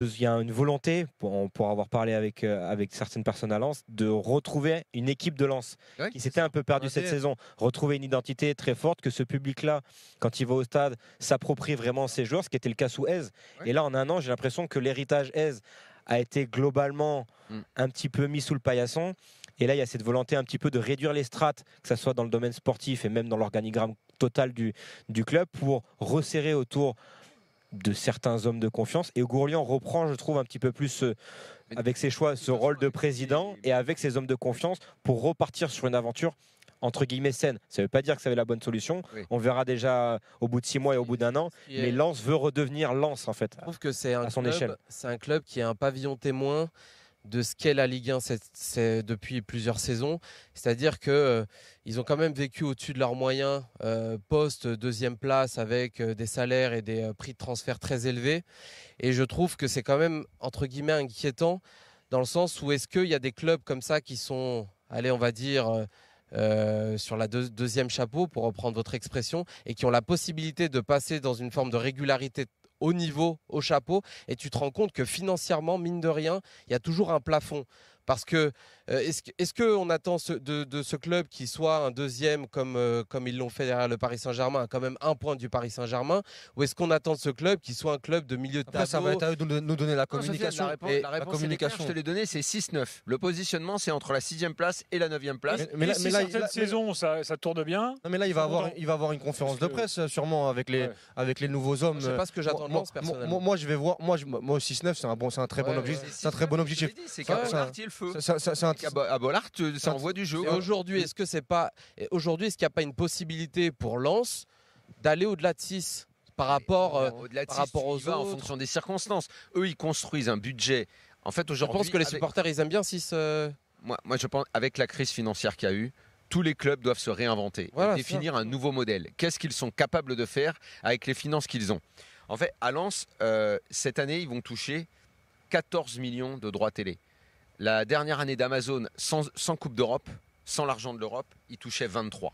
Il y a une volonté, pour avoir parlé avec certaines personnes à Lens, de retrouver une équipe de Lens Ouais, qui s'était un peu perdue cette saison. Retrouver une identité très forte, que ce public-là, quand il va au stade, s'approprie vraiment ses joueurs, ce qui était le cas sous Hez. Ouais. Et là, en un an, j'ai l'impression que l'héritage Hez a été globalement un petit peu mis sous le paillasson. Et là, il y a cette volonté un petit peu de réduire les strates, que ce soit dans le domaine sportif et même dans l'organigramme total du club, pour resserrer autour de certains hommes de confiance. Et Gourlian reprend, je trouve, un petit peu plus, avec ses choix, ce rôle de président et avec ses hommes de confiance pour repartir sur une aventure entre guillemets saine. Ça ne veut pas dire que ça va être la bonne solution. Oui. On verra déjà au bout de 6 mois et au bout d'un an. Mais Lens veut redevenir Lens, en fait. Je trouve que c'est à son échelle. C'est un club qui est un pavillon témoin de ce qu'est la Ligue 1 depuis plusieurs saisons. C'est-à-dire qu'ils ont quand même vécu au-dessus de leurs moyens, post-deuxième place, avec des salaires et des prix de transfert très élevés. Et je trouve que c'est quand même, entre guillemets, inquiétant, dans le sens où est-ce qu'il y a des clubs comme ça qui sont, allez, on va dire, sur la deuxième chapeau, pour reprendre votre expression, et qui ont la possibilité de passer dans une forme de régularité au niveau, au chapeau, et tu te rends compte que financièrement, mine de rien, il y a toujours un plafond. Parce que est-ce qu'on attend de ce club qui soit un deuxième comme ils l'ont fait derrière le Paris Saint-Germain, quand même un point du Paris Saint-Germain, ou est-ce qu'on attend de ce club qui soit un club de milieu de tableau? Ça va être à eux de nous donner la communication. La réponse je te l'ai donnée, c'est 6-9. Le positionnement, c'est entre la 6e place et la 9e place. Mais là, cette saison, ça tourne bien. Non, mais là, il va avoir une conférence de presse, sûrement, avec les nouveaux hommes. Je sais pas ce que j'attends de Lens, personnellement. Moi, je vais voir. Moi, 6-9, c'est un très bon objectif. C'est un très bon objectif. C'est qu'à Bollard, il y a le feu. À Bollard, ça envoie du jeu. Et aujourd'hui, est-ce qu'il n'y a pas une possibilité pour Lens d'aller au-delà de 6 par rapport aux autres, en fonction des circonstances? Eux, ils construisent un budget. En fait, aujourd'hui, je pense que les supporters, ils aiment bien 6. Moi, je pense, avec la crise financière qu'il y a eu, tous les clubs doivent se réinventer, définir un nouveau modèle. Qu'est-ce qu'ils sont capables de faire avec les finances qu'ils ont? En fait, à Lens, cette année, ils vont toucher 14 millions de droits télé. La dernière année d'Amazon, sans Coupe d'Europe, sans l'argent de l'Europe, ils touchaient 23.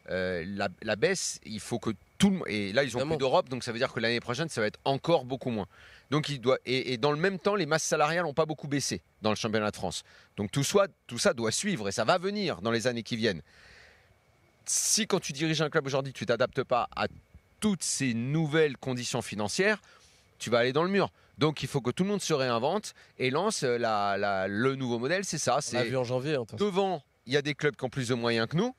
La baisse, il faut que tout le monde... Et là, ils ont plus d'Europe, donc ça veut dire que l'année prochaine, ça va être encore beaucoup moins. Donc, et dans le même temps, les masses salariales n'ont pas beaucoup baissé dans le championnat de France. Donc, tout ça doit suivre et ça va venir dans les années qui viennent. Si, quand tu diriges un club aujourd'hui, tu ne t'adaptes pas à toutes ces nouvelles conditions financières, tu vas aller dans le mur. Donc, il faut que tout le monde se réinvente et lance le nouveau modèle, c'est ça. On l'a vu en janvier. Devant, il y a des clubs qui ont plus de moyens que nous.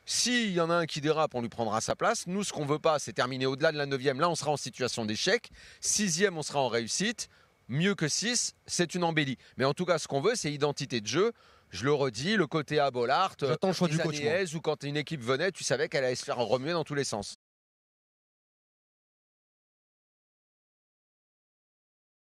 S'il y en a un qui dérape, on lui prendra sa place. Nous, ce qu'on ne veut pas, c'est terminer au-delà de la 9e. Là, on sera en situation d'échec. 6e, on sera en réussite. Mieux que 6, c'est une embellie. Mais en tout cas, ce qu'on veut, c'est identité de jeu. Je le redis, le côté à Bollard, J'attends le choix du coach. Ou quand une équipe venait, tu savais qu'elle allait se faire remuer dans tous les sens.